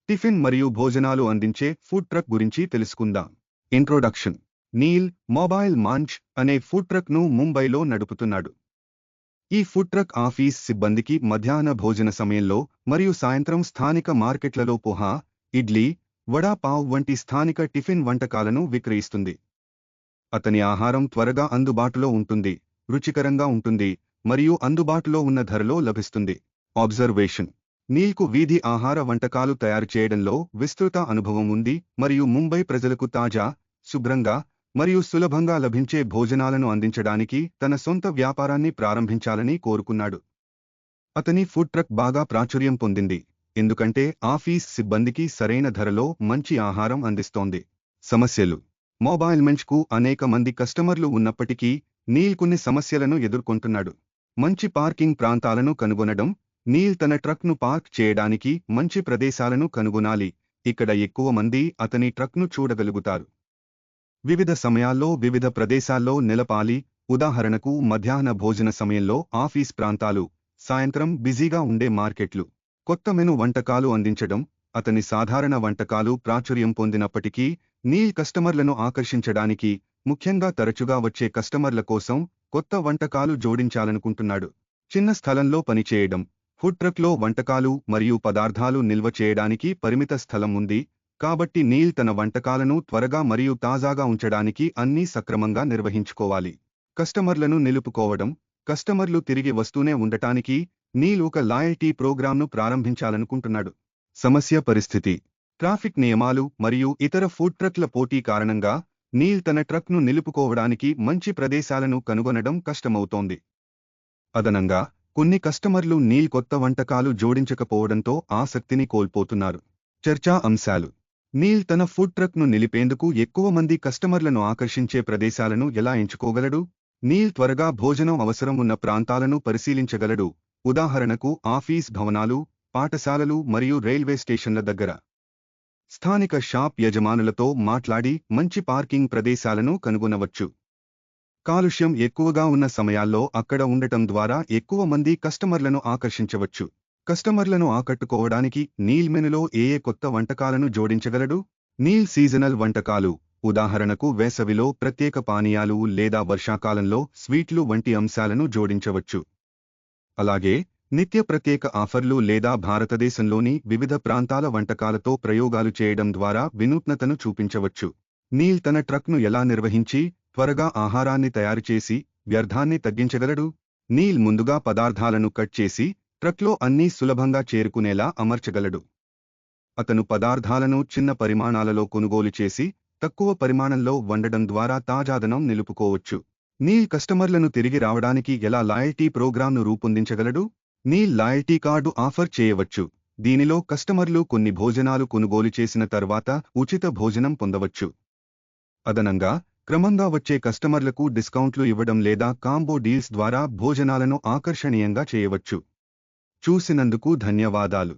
Tiffin మరియు భోజనాలు అందించే ఫుడ్ ట్రక్ గురించి తెలుసుకుందాం. ఇంట్రొడక్షన్. నీల్ మొబైల్ మంచ్ అనే ఫుడ్ ట్రక్ను ముంబైలో నడుపుతున్నాడు. ఈ ఫుడ్ ట్రక్ ఆఫీస్ సిబ్బందికి మధ్యాహ్న భోజన సమయంలో మరియు సాయంత్రం స్థానిక మార్కెట్లలో పోహా, ఇడ్లీ, వడా పావ్ వంటి స్థానిక టిఫిన్ వంటకాలను విక్రయిస్తుంది. అతని ఆహారం త్వరగా అందుబాటులో ఉంటుంది, రుచికరంగా ఉంటుంది మరియు అందుబాటులో ఉన్న ధరలో లభిస్తుంది. అబ్జర్వేషన్. నీల్కు వీధి ఆహార వంటకాలు తయారు చేయడంలో విస్తృత అనుభవం ఉంది మరియు ముంబై ప్రజలకు తాజా, శుభ్రంగా మరియు సులభంగా లభించే భోజనాలను అందించడానికి తన సొంత వ్యాపారాన్ని ప్రారంభించాలని కోరుకున్నాడు. అతని ఫుడ్ ట్రక్ బాగా ప్రాచుర్యం పొందింది ఎందుకంటే ఆఫీస్ సిబ్బందికి సరైన ధరలో మంచి ఆహారం అందిస్తోంది. సమస్యలు. మొబైల్ మంచ్కు అనేక మంది కస్టమర్లు ఉన్నప్పటికీ నీల్ కొన్ని సమస్యలను ఎదుర్కొంటున్నాడు. మంచి పార్కింగ్ ప్రాంతాలను కనుగొనడం. నీల్ తన ట్రక్ను పార్క్ చేయడానికి మంచి ప్రదేశాలను కనుగొనాలి, ఇక్కడ ఎక్కువ మంది అతని ట్రక్ను చూడగలుగుతారు. వివిధ సమయాల్లో వివిధ ప్రదేశాల్లో నిలపాలి, ఉదాహరణకు మధ్యాహ్న భోజన సమయంలో ఆఫీస్ ప్రాంతాలు, సాయంత్రం బిజీగా ఉండే మార్కెట్లు. కొత్త మెను వంటకాలు అందించడం. అతని సాధారణ వంటకాలు ప్రాచుర్యం పొందినప్పటికీ నీల్ కస్టమర్లను ఆకర్షించడానికి, ముఖ్యంగా తరచుగా వచ్చే కస్టమర్ల కోసం కొత్త వంటకాలు జోడించాలనుకుంటున్నాడు. చిన్న స్థలంలో పనిచేయడం. ఫుడ్ ట్రక్లో వంటకాలు మరియు పదార్థాలు నిల్వ చేయడానికి పరిమిత స్థలం ఉంది, కాబట్టి నీల్ తన వంటకాలను త్వరగా మరియు తాజాగా ఉంచడానికి అన్నీ సక్రమంగా నిర్వహించుకోవాలి. కస్టమర్లను నిలుపుకోవడం. కస్టమర్లు తిరిగి వస్తూనే ఉండటానికి నీల్ ఒక లాయల్టీ ప్రోగ్రాంను ప్రారంభించాలనుకుంటున్నాడు. సమస్య పరిస్థితి. ట్రాఫిక్ నియమాలు మరియు ఇతర ఫుడ్ ట్రక్ల పోటీ కారణంగా నీల్ తన ట్రక్ను నిలుపుకోవడానికి మంచి ప్రదేశాలను కనుగొనడం కష్టమవుతోంది. అదనంగా, కొన్ని కస్టమర్లు నీల్ కొత్త వంటకాలు జోడించకపోవడంతో ఆసక్తిని కోల్పోతున్నారు. చర్చా అంశాలు. నీల్ తన ఫుడ్ ట్రక్ను నిలిపేందుకు ఎక్కువ మంది కస్టమర్లను ఆకర్షించే ప్రదేశాలను ఎలా ఎంచుకోగలడు? నీల్ త్వరగా భోజనం అవసరం ఉన్న ప్రాంతాలను పరిశీలించగలడు, ఉదాహరణకు ఆఫీస్ భవనాలు, పాఠశాలలు మరియు రైల్వే స్టేషన్ల దగ్గర. స్థానిక షాప్ యజమానులతో మాట్లాడి మంచి పార్కింగ్ ప్రదేశాలను కనుగొనవచ్చు. కాలుష్యం ఎక్కువగా ఉన్న సమయాల్లో అక్కడ ఉండటం ద్వారా ఎక్కువ మంది కస్టమర్లను ఆకర్షించవచ్చు. కస్టమర్లను ఆకట్టుకోవడానికి నీల్ మెనులో ఏ కొత్త వంటకాలను జోడించగలడు? నీల్ సీజనల్ వంటకాలు, ఉదాహరణకు వేసవిలో ప్రత్యేక పానీయాలు లేదా వర్షాకాలంలో స్వీట్లు వంటి అంశాలను జోడించవచ్చు. అలాగే నిత్య ప్రత్యేక ఆఫర్లు లేదా భారతదేశంలోని వివిధ ప్రాంతాల వంటకాలతో ప్రయోగాలు చేయడం ద్వారా వినూత్నతను చూపించవచ్చు. నీల్ తన ట్రక్ను ఎలా నిర్వహించి త్వరగా ఆహారాన్ని తయారుచేసి వ్యర్థాన్ని తగ్గించగలడు? నీల్ ముందుగా పదార్థాలను కట్ చేసి ట్రక్లో అన్నీ సులభంగా చేరుకునేలా అమర్చగలడు. అతను పదార్థాలను చిన్న పరిమాణాలలో కొనుగోలు చేసి తక్కువ పరిమాణంలో వండడం ద్వారా తాజాదనం నిలుపుకోవచ్చు. నీల్ కస్టమర్లను తిరిగి రావడానికి ఎలా లాయల్టీ ప్రోగ్రాంను రూపొందించగలడు? నీల్ లాయల్టీ కార్డు ఆఫర్ చేయవచ్చు, దీనిలో కస్టమర్లు కొన్ని భోజనాలు కొనుగోలు చేసిన తర్వాత ఉచిత భోజనం పొందవచ్చు. అదనంగా, క్రమంగా వచ్చే కస్టమర్లకు డిస్కౌంట్లు ఇవ్వడం లేదా కాంబో డీల్స్ ద్వారా భోజనాలను ఆకర్షణీయంగా చేయవచ్చు. చూసినందుకు ధన్యవాదాలు.